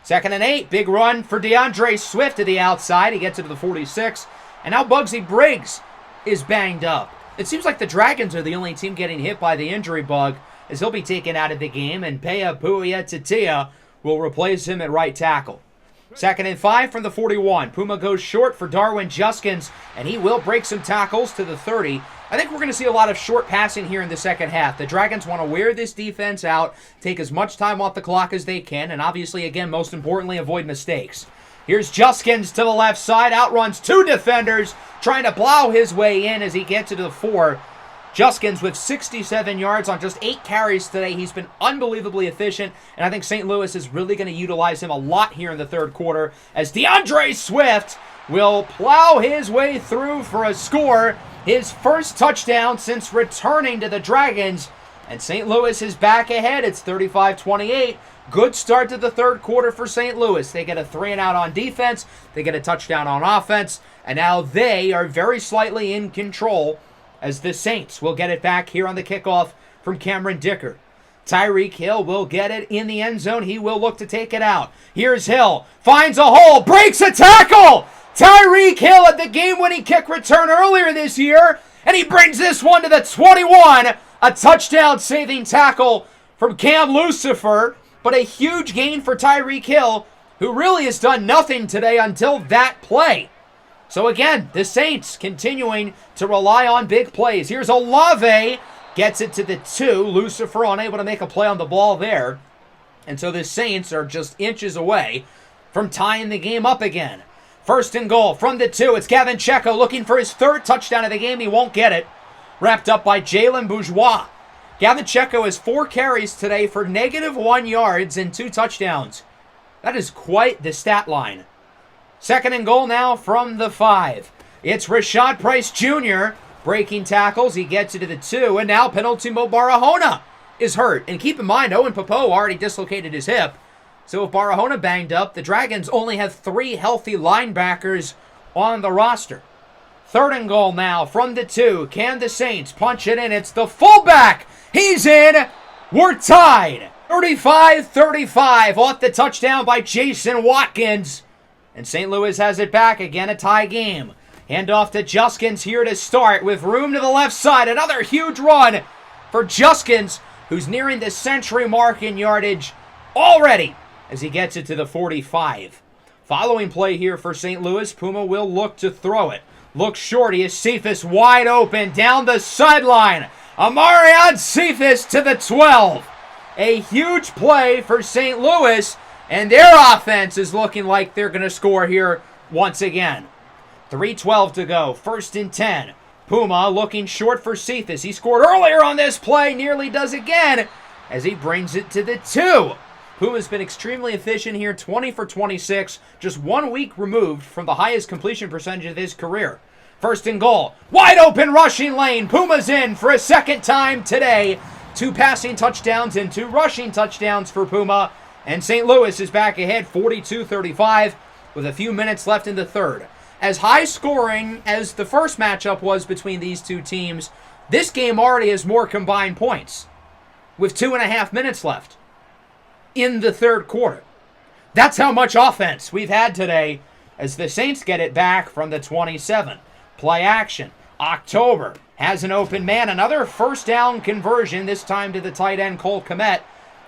2nd and 8, big run for DeAndre Swift to the outside. He gets it to the 46. And now Bugsy Briggs is banged up. It seems like the Dragons are the only team getting hit by the injury bug, as he'll be taken out of the game, and Pea Puia will replace him at right tackle. 2nd and 5 from the 41. Puma goes short for Darwin Juskins, and he will break some tackles to the 30. I think we're going to see a lot of short passing here in the second half. The Dragons want to wear this defense out, take as much time off the clock as they can, and obviously, again, most importantly, avoid mistakes. Here's Juskins to the left side, outruns 2 defenders, trying to plow his way in as he gets into the 4. Juskins with 67 yards on just 8 carries today. He's been unbelievably efficient, and I think St. Louis is really going to utilize him a lot here in the third quarter as DeAndre Swift will plow his way through for a score. His first touchdown since returning to the Dragons, and St. Louis is back ahead. It's 35-28. Good start to the third quarter for St. Louis. They get a 3-and-out on defense. They get a touchdown on offense, and now they are very slightly in control as the Saints will get it back here on the kickoff from Cameron Dicker. Tyreek Hill will get it in the end zone. He will look to take it out. Here's Hill. Finds a hole. Breaks a tackle. Tyreek Hill at the game-winning kick return earlier this year. And he brings this one to the 21. A touchdown-saving tackle from Cam Lucifer. But a huge gain for Tyreek Hill, who really has done nothing today until that play. So again, the Saints continuing to rely on big plays. Here's Olave, gets it to the 2. Lucifer unable to make a play on the ball there. And so the Saints are just inches away from tying the game up again. First and goal from the 2. It's Gavin Checo looking for his 3rd touchdown of the game. He won't get it. Wrapped up by Jalen Bourgeois. Gavin Checo has 4 carries today for -1 yards and 2 touchdowns. That is quite the stat line. Second and goal now from the 5. It's Rashad Price Jr. breaking tackles. He gets it to the 2. And now penalty Mo Barahona is hurt. And keep in mind, Owen Popo already dislocated his hip. So if Barahona banged up, the Dragons only have 3 healthy linebackers on the roster. Third and goal now from the 2. Can the Saints punch it in? It's the fullback. He's in. We're tied. 35-35 off the touchdown by Jason Watkins. And St. Louis has it back again, a tie game. Hand off to Juskins here to start with room to the left side. Another huge run for Juskins, who's nearing the century mark in yardage already as he gets it to the 45. Following play here for St. Louis, Puma will look to throw it. Looks short. He is Cephas wide open down the sideline. Amarion Cephas to the 12. A huge play for St. Louis. And their offense is looking like they're going to score here once again. 3:12 to go. First and 10. Puma looking short for Cephas. He scored earlier on this play. Nearly does again as he brings it to the 2. Puma's been extremely efficient here. 20 for 26. Just 1 week removed from the highest completion percentage of his career. First and goal. Wide open rushing lane. Puma's in for a second time today. 2 passing touchdowns and 2 rushing touchdowns for Puma. And St. Louis is back ahead 42-35 with a few minutes left in the third. As high scoring as the first matchup was between these two teams, this game already has more combined points with 2.5 minutes left in the third quarter. That's how much offense we've had today as the Saints get it back from the 27. Play action. October has an open man. Another first down conversion, this time to the tight end Cole Kmet,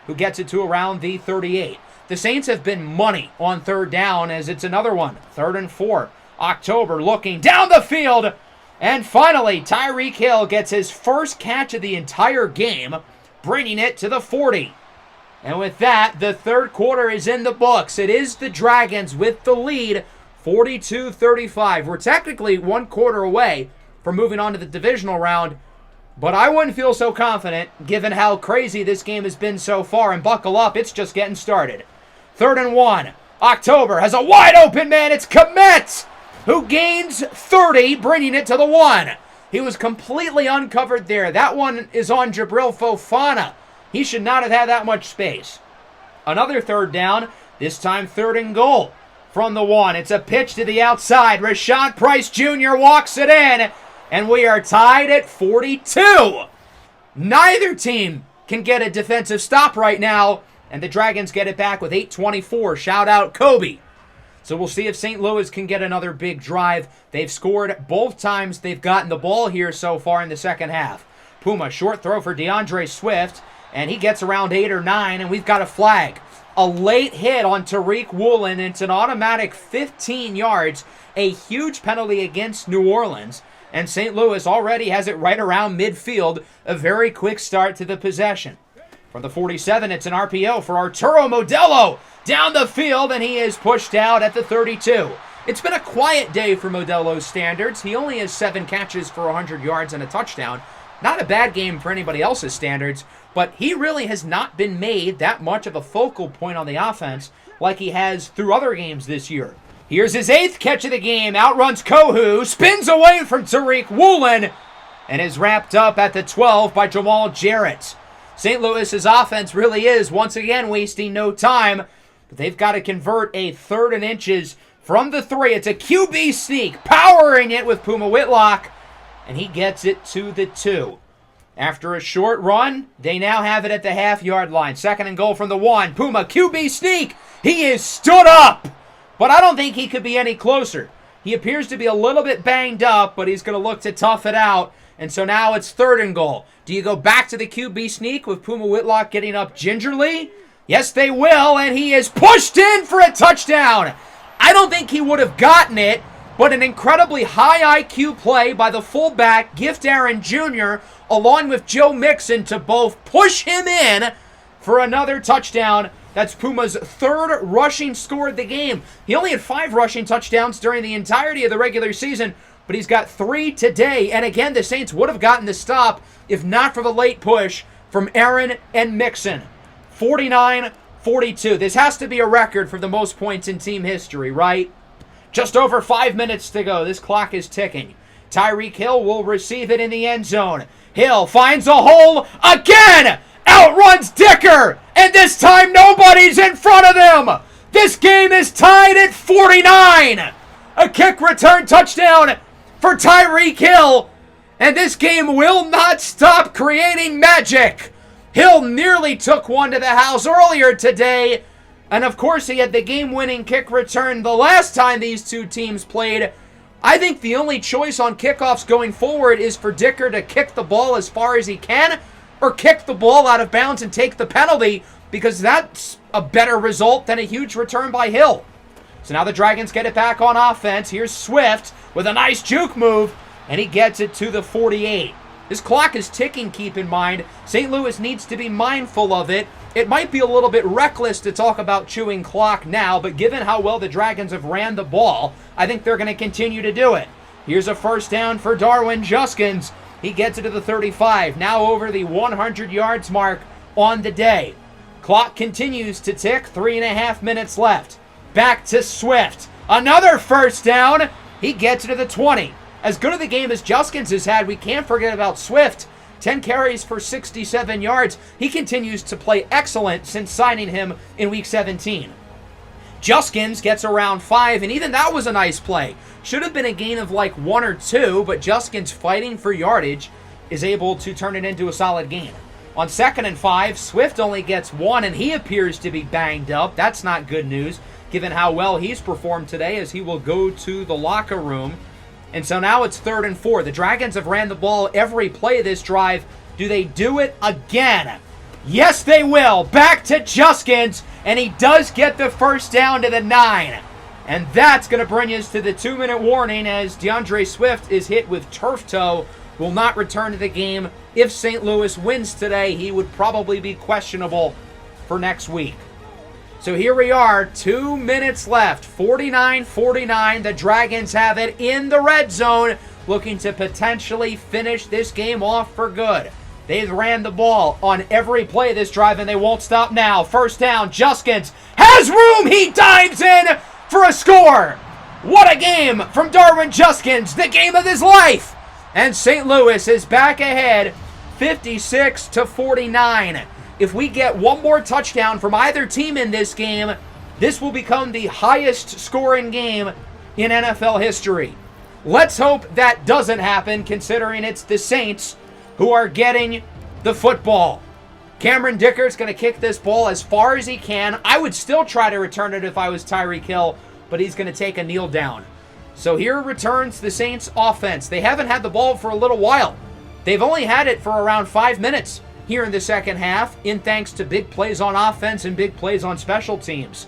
who gets it to around the 38. The Saints have been money on third down as it's another one. 3rd and 4. October looking down the field. And finally, Tyreek Hill gets his first catch of the entire game, bringing it to the 40. And with that, the third quarter is in the books. It is the Dragons with the lead, 42-35. We're technically 1 quarter away from moving on to the divisional round, but I wouldn't feel so confident given how crazy this game has been so far. And buckle up, it's just getting started. 3rd and 1. October has a wide open man. It's Kmet, who gains 30, bringing it to the 1. He was completely uncovered there. That one is on Jabril Fofana. He should not have had that much space. Another third down, this time 3rd and goal from the 1. It's a pitch to the outside. Rashad Price Jr. walks it in. And we are tied at 42. Neither team can get a defensive stop right now. And the Dragons get it back with 8:24. Shout out Kobe. So we'll see if St. Louis can get another big drive. They've scored both times they've gotten the ball here so far in the second half. Puma, short throw for DeAndre Swift. And he gets around 8 or 9. And we've got a flag. A late hit on Tariq Woolen. It's an automatic 15 yards. A huge penalty against New Orleans. And St. Louis already has it right around midfield. A very quick start to the possession. From the 47, it's an RPO for Arturo Modelo down the field, and he is pushed out at the 32. It's been a quiet day for Modelo's standards. He only has 7 catches for 100 yards and a touchdown. Not a bad game for anybody else's standards, but he really has not been made that much of a focal point on the offense like he has through other games this year. Here's his 8th catch of the game. Outruns Kohu, spins away from Tariq Woolen, and is wrapped up at the 12 by Jamal Jarrett. St. Louis's offense really is, once again, wasting no time, but they've got to convert a 3rd and inches from the 3. It's a QB sneak, powering it with Puma Whitlock, and he gets it to the 2. After a short run, they now have it at the half-yard line. 2nd and goal from the 1. Puma, QB sneak. He is stood up, but I don't think he could be any closer. He appears to be a little bit banged up, but he's going to look to tough it out. And so now it's 3rd and goal. Do you go back to the QB sneak with Puma Whitlock getting up gingerly? Yes, they will, and he is pushed in for a touchdown. I don't think he would have gotten it, but an incredibly high IQ play by the fullback, Gift Aaron Jr., along with Joe Mixon to both push him in for another touchdown. That's Puma's 3rd rushing score of the game. He only had 5 rushing touchdowns during the entirety of the regular season, but he's got 3 today. And again, the Saints would have gotten the stop if not for the late push from Aaron and Mixon. 49-42. This has to be a record for the most points in team history, right? Just over 5 minutes to go. This clock is ticking. Tyreek Hill will receive it in the end zone. Hill finds a hole again! Outruns Dicker! And this time nobody's in front of them! This game is tied at 49! A kick return touchdown for Tyreek Hill, and this game will not stop creating magic. Hill nearly took one to the house earlier today, and of course he had the game-winning kick return the last time these two teams played. I think the only choice on kickoffs going forward is for Dicker to kick the ball as far as he can, or kick the ball out of bounds and take the penalty, because that's a better result than a huge return by Hill. So now the Dragons get it back on offense. Here's Swift with a nice juke move, and he gets it to the 48. This clock is ticking, keep in mind. St. Louis needs to be mindful of it. It might be a little bit reckless to talk about chewing clock now, but given how well the Dragons have ran the ball, I think they're going to continue to do it. Here's a 1st down for Darwin Juskins. He gets it to the 35, now over the 100 yards mark on the day. Clock continues to tick, 3.5 minutes left. Back to Swift. Another 1st down. He gets it to the 20. As good of a game as Juskins has had, we can't forget about Swift. 10 carries for 67 yards. He continues to play excellent since signing him in Week 17. Juskins gets around 5, and even that was a nice play. Should have been a gain of like 1 or 2, but Juskins, fighting for yardage, is able to turn it into a solid gain. On 2nd and 5, Swift only gets 1, and he appears to be banged up. That's not good news, given how well he's performed today, as he will go to the locker room. And so now it's 3rd and 4. The Dragons have ran the ball every play this drive. Do they do it again? Yes, they will. Back to Juskins, and he does get the 1st down to the 9. And that's going to bring us to the 2-minute warning, as DeAndre Swift is hit with turf toe, will not return to the game. If St. Louis wins today, he would probably be questionable for next week. So here we are, 2 minutes left, 49-49. The Dragons have it in the red zone, looking to potentially finish this game off for good. They've ran the ball on every play this drive, and they won't stop now. 1st down, Juskins has room. He dives in for a score. What a game from Darwin Juskins, the game of his life. And St. Louis is back ahead, 56-49. If we get one more touchdown from either team in this game, this will become the highest scoring game in NFL history. Let's hope that doesn't happen, considering it's the Saints who are getting the football. Cameron Dicker's going to kick this ball as far as he can. I would still try to return it if I was Tyreek Hill, but he's going to take a kneel down. So here returns the Saints offense. They haven't had the ball for a little while. They've only had it for around 5 minutes here in the second half, in thanks to big plays on offense and big plays on special teams.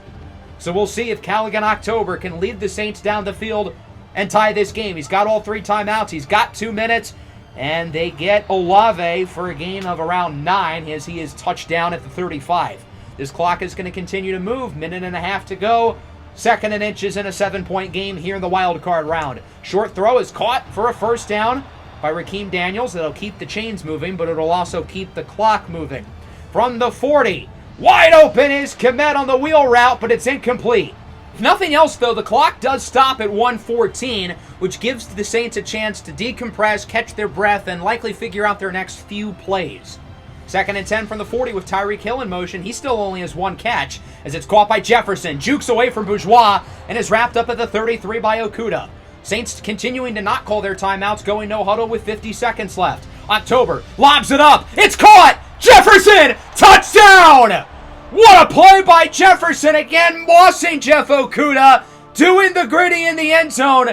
So we'll see if Callaghan October can lead the Saints down the field and tie this game. He's got all 3 timeouts. He's got 2 minutes. And they get Olave for a gain of around 9 as he is touchdown at the 35. This clock is going to continue to move. Minute and a half to go. 2nd and inches in a 7-point game here in the wild card round. Short throw is caught for a first down by Raheem Daniels. That'll keep the chains moving, but it'll also keep the clock moving. From the 40, wide open is Kmet on the wheel route, but it's incomplete. If nothing else, though, the clock does stop at 1:14, which gives the Saints a chance to decompress, catch their breath, and likely figure out their next few plays. 2nd and 10 from the 40 with Tyreek Hill in motion. He still only has 1 catch as it's caught by Jefferson. Jukes away from Bourgeois and is wrapped up at the 33 by Okudah. Saints continuing to not call their timeouts, going no huddle with 50 seconds left. October lobs it up. It's caught! Jefferson! Touchdown! What a play by Jefferson again, mossing Jeff Okudah, doing the gritty in the end zone.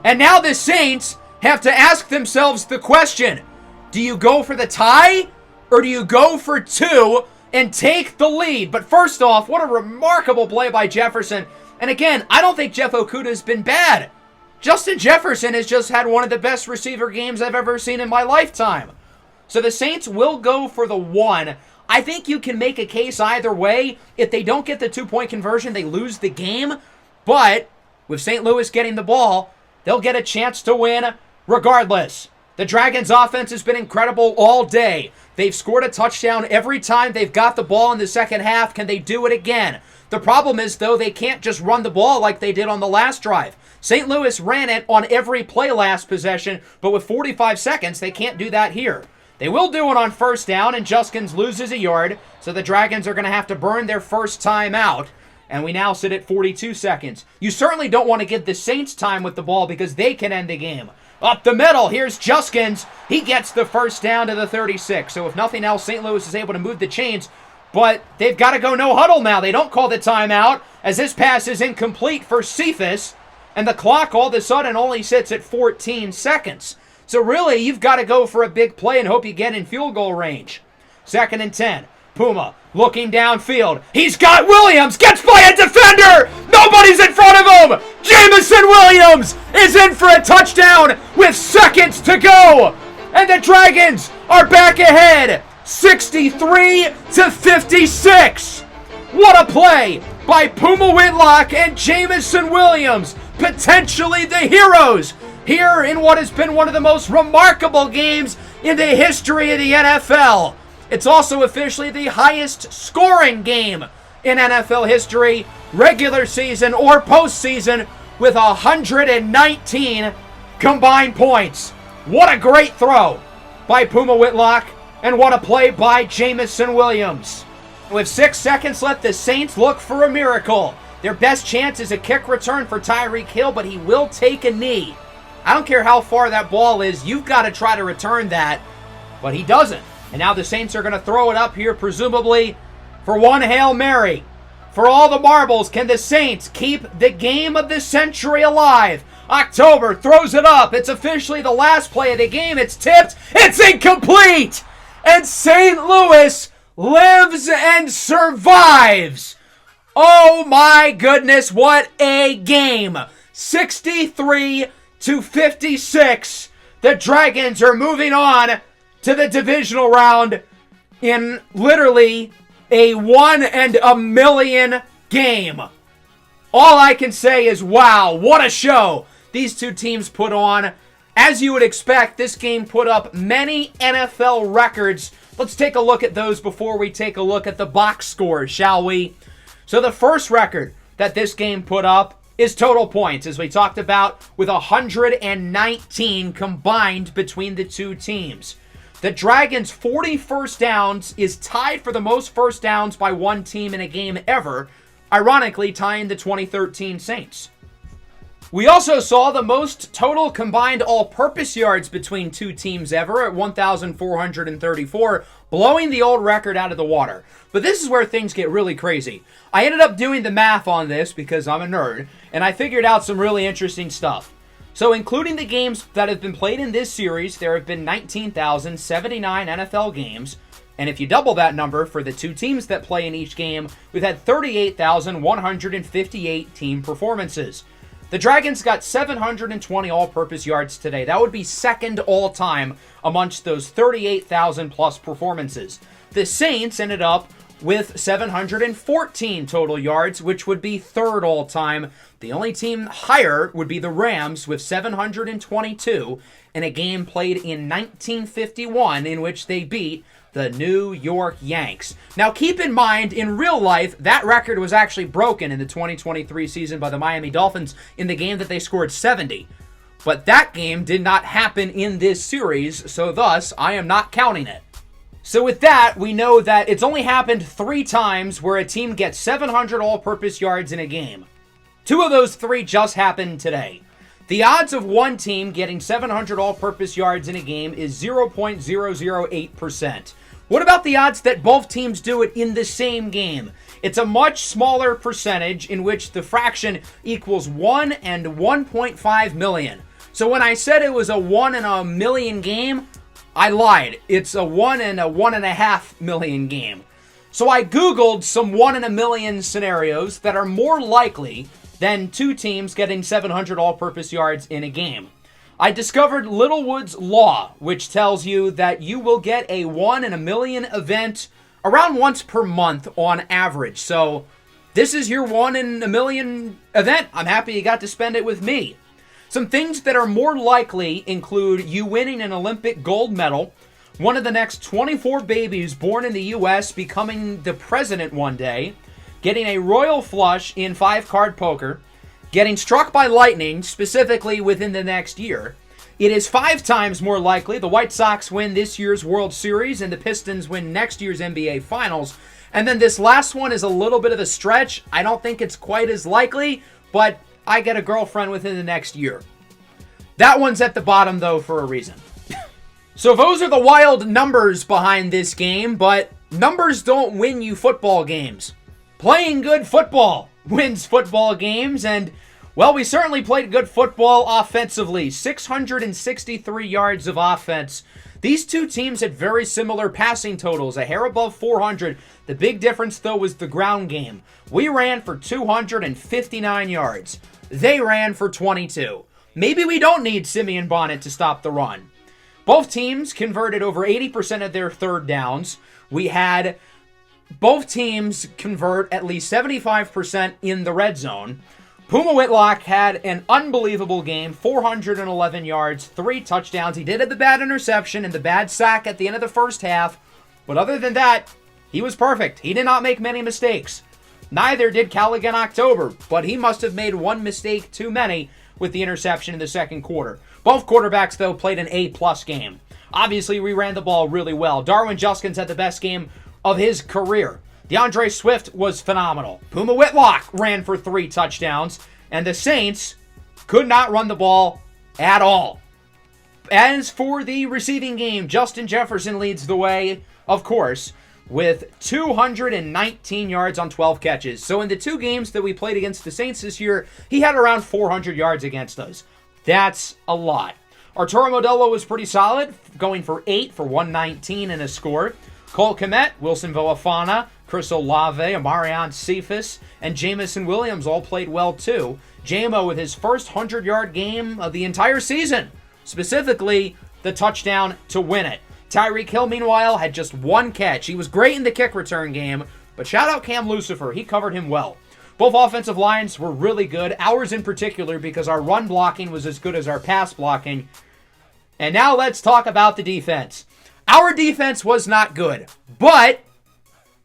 And now the Saints have to ask themselves the question, do you go for the tie or do you go for 2 and take the lead? But first off, what a remarkable play by Jefferson. And again, I don't think Jeff Okudah has been bad. Justin Jefferson has just had one of the best receiver games I've ever seen in my lifetime. So the Saints will go for the 1. I think you can make a case either way. If they don't get the 2-point conversion, they lose the game. But with St. Louis getting the ball, they'll get a chance to win regardless. The Dragons' offense has been incredible all day. They've scored a touchdown every time they've got the ball in the second half. Can they do it again? The problem is, though, they can't just run the ball like they did on the last drive. St. Louis ran it on every play last possession, but with 45 seconds, they can't do that here. They will do it on first down, and Juskins loses a yard, so the Dragons are going to have to burn their first time out. And we now sit at 42 seconds. You certainly don't want to give the Saints time with the ball because they can end the game. Up the middle, here's Juskins. He gets the first down to the 36. So if nothing else, St. Louis is able to move the chains, but they've got to go no huddle now. They don't call the timeout as this pass is incomplete for Cephas, and the clock all of a sudden only sits at 14 seconds. So really, you've got to go for a big play and hope you get in field goal range. 2nd and 10. Puma looking downfield. He's got Williams. Gets by a defender. Nobody's in front of him. Jamison Williams is in for a touchdown with seconds to go. And the Dragons are back ahead. 63-56. What a play by Puma Whitlock and Jamison Williams. Potentially the heroes here in what has been one of the most remarkable games in the history of the NFL. It's also officially the highest scoring game in NFL history, regular season or postseason, with 119 combined points. What a great throw by Puma Whitlock, and what a play by Jamison Williams. With 6 seconds left, the Saints look for a miracle. Their best chance is a kick return for Tyreek Hill, but he will take a knee. I don't care how far that ball is, you've got to try to return that, but he doesn't. And now the Saints are going to throw it up here, presumably for one Hail Mary. For all the marbles, can the Saints keep the game of the century alive? October throws it up. It's officially the last play of the game. It's tipped. It's incomplete. And St. Louis lives and survives. Oh my goodness, what a game. 63-56. The Dragons are moving on to the divisional round in literally a 1 in a million game. All I can say is, wow, what a show these two teams put on. As you would expect, this game put up many NFL records. Let's take a look at those before we take a look at the box scores, shall we? So the first record that this game put up is total points, as we talked about, with 119 combined between the two teams. The Dragons' 40 first downs is tied for the most first downs by one team in a game ever, ironically tying the 2013 Saints. We also saw the most total combined all-purpose yards between two teams ever at 1,434, blowing the old record out of the water. But this is where things get really crazy. I ended up doing the math on this because I'm a nerd, and I figured out some really interesting stuff. So including the games that have been played in this series, there have been 19,079 NFL games. And if you double that number for the two teams that play in each game, we've had 38,158 team performances. The Dragons got 720 all-purpose yards today. That would be second all-time amongst those 38,000-plus performances. The Saints ended up with 714 total yards, which would be third all-time. The only team higher would be the Rams with 722 in a game played in 1951 in which they beat the New York Yanks. Now, keep in mind, in real life, that record was actually broken in the 2023 season by the Miami Dolphins in the game that they scored 70. But that game did not happen in this series, so thus, I am not counting it. So with that, we know that it's only happened 3 times where a team gets 700 all-purpose yards in a game. 2 of those 3 just happened today. The odds of one team getting 700 all-purpose yards in a game is 0.008%. What about the odds that both teams do it in the same game? It's a much smaller percentage in which the fraction equals 1 and 1.5 million. So when I said it was a 1 in a million game, I lied. It's a 1 in a 1.5 million game. So I Googled some 1 in a million scenarios that are more likely than 2 teams getting 700 all-purpose yards in a game. I discovered Littlewood's Law, which tells you that you will get a 1 in a million event around once per month on average. So this is your 1 in a million event. I'm happy you got to spend it with me. Some things that are more likely include you winning an Olympic gold medal, one of the next 24 babies born in the U.S. becoming the president one day, getting a royal flush in 5-card poker, getting struck by lightning, specifically within the next year. It is 5 times more likely the White Sox win this year's World Series and the Pistons win next year's NBA Finals. And then this last one is a little bit of a stretch. I don't think it's quite as likely, but I get a girlfriend within the next year. That one's at the bottom, though, for a reason. So those are the wild numbers behind this game, but numbers don't win you football games. Playing good football wins football games, and, well, we certainly played good football offensively. 663 yards of offense. These 2 teams had very similar passing totals, a hair above 400. The big difference, though, was the ground game. We ran for 259 yards. They ran for 22. Maybe we don't need Simeon Bonnet to stop the run. Both teams converted over 80% of their third downs. We had both teams convert at least 75% in the red zone. Puma Whitlock had an unbelievable game, 411 yards, 3 touchdowns. He did have the bad interception and the bad sack at the end of the first half, but other than that, he was perfect. He did not make many mistakes. Neither did Callaghan October, but he must have made 1 mistake too many with the interception in the second quarter. Both quarterbacks, though, played an A-plus game. Obviously, we ran the ball really well. Darwin Juskins had the best game of his career. DeAndre Swift was phenomenal. Puma Whitlock ran for 3 touchdowns, and the Saints could not run the ball at all. As for the receiving game, Justin Jefferson leads the way, of course, with 219 yards on 12 catches. So in the 2 games that we played against the Saints this year, he had around 400 yards against us. That's a lot. Arturo Modelo was pretty solid, going for 8 for 119 and a score. Cole Kmet, Wilson Villafana, Chris Olave, Amarion Cephas, and Jamison Williams all played well too. JMO with his first 100-yard game of the entire season, specifically the touchdown to win it. Tyreek Hill, meanwhile, had just 1 catch. He was great in the kick return game, but shout out Cam Lucifer. He covered him well. Both offensive lines were really good, ours in particular, because our run blocking was as good as our pass blocking. And now let's talk about the defense. Our defense was not good, but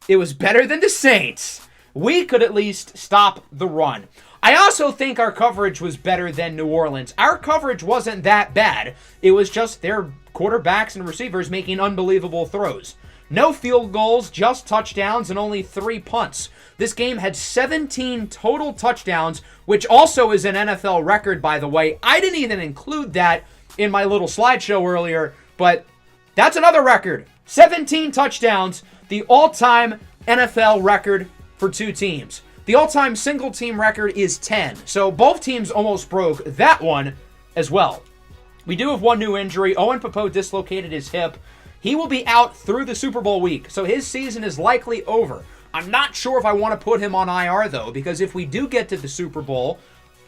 it was better than the Saints. We could at least stop the run. I also think our coverage was better than New Orleans. Our coverage wasn't that bad. It was just their quarterbacks and receivers making unbelievable throws. No field goals, just touchdowns, and only 3 punts. This game had 17 total touchdowns, which also is an NFL record, by the way. I didn't even include that in my little slideshow earlier, but that's another record. 17 touchdowns, the all-time NFL record for 2 teams. The all-time single-team record is 10, so both teams almost broke that one as well. We do have one new injury. Owen Popo dislocated his hip. He will be out through the Super Bowl week, so his season is likely over. I'm not sure if I want to put him on IR, though, because if we do get to the Super Bowl,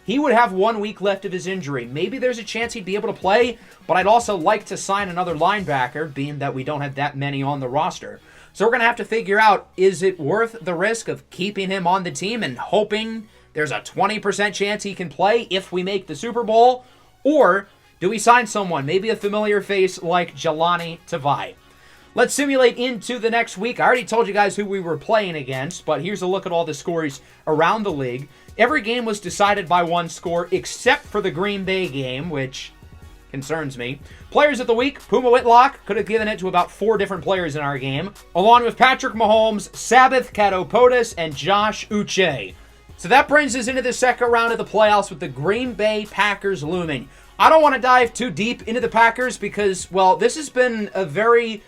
he would have 1 week left of his injury. Maybe there's a chance he'd be able to play, but I'd also like to sign another linebacker, being that we don't have that many on the roster. So we're going to have to figure out, is it worth the risk of keeping him on the team and hoping there's a 20% chance he can play if we make the Super Bowl? Or do we sign someone, maybe a familiar face like Jelani Tavai? Let's simulate into the next week. I already told you guys who we were playing against, but here's a look at all the scores around the league. Every game was decided by 1 score, except for the Green Bay game, which concerns me. Players of the week, Puma Whitlock, could have given it to about 4 different players in our game, along with Patrick Mahomes, Sabbath Katopotis, and Josh Uche. So that brings us into the second round of the playoffs with the Green Bay Packers looming. I don't want to dive too deep into the Packers because, well, this has been a very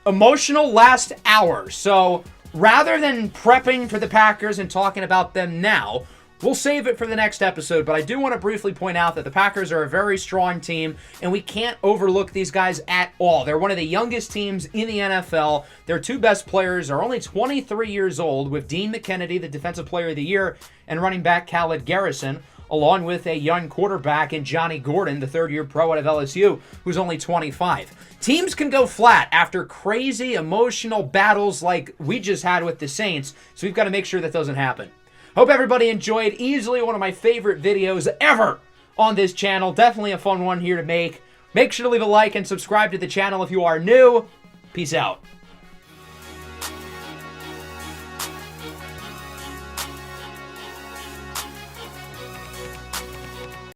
emotional last hour. So rather than prepping for the Packers and talking about them now, we'll save it for the next episode, but I do want to briefly point out that the Packers are a very strong team, and we can't overlook these guys at all. They're one of the youngest teams in the NFL. Their 2 best players are only 23 years old, with Dean McKennedy, the Defensive Player of the Year, and running back Khaled Garrison, along with a young quarterback in Johnny Gordon, the 3rd-year pro out of LSU, who's only 25. Teams can go flat after crazy emotional battles like we just had with the Saints, so we've got to make sure that doesn't happen. Hope everybody enjoyed. Easily one of my favorite videos ever on this channel. Definitely a fun one here to make. Make sure to leave a like and subscribe to the channel if you are new. Peace out.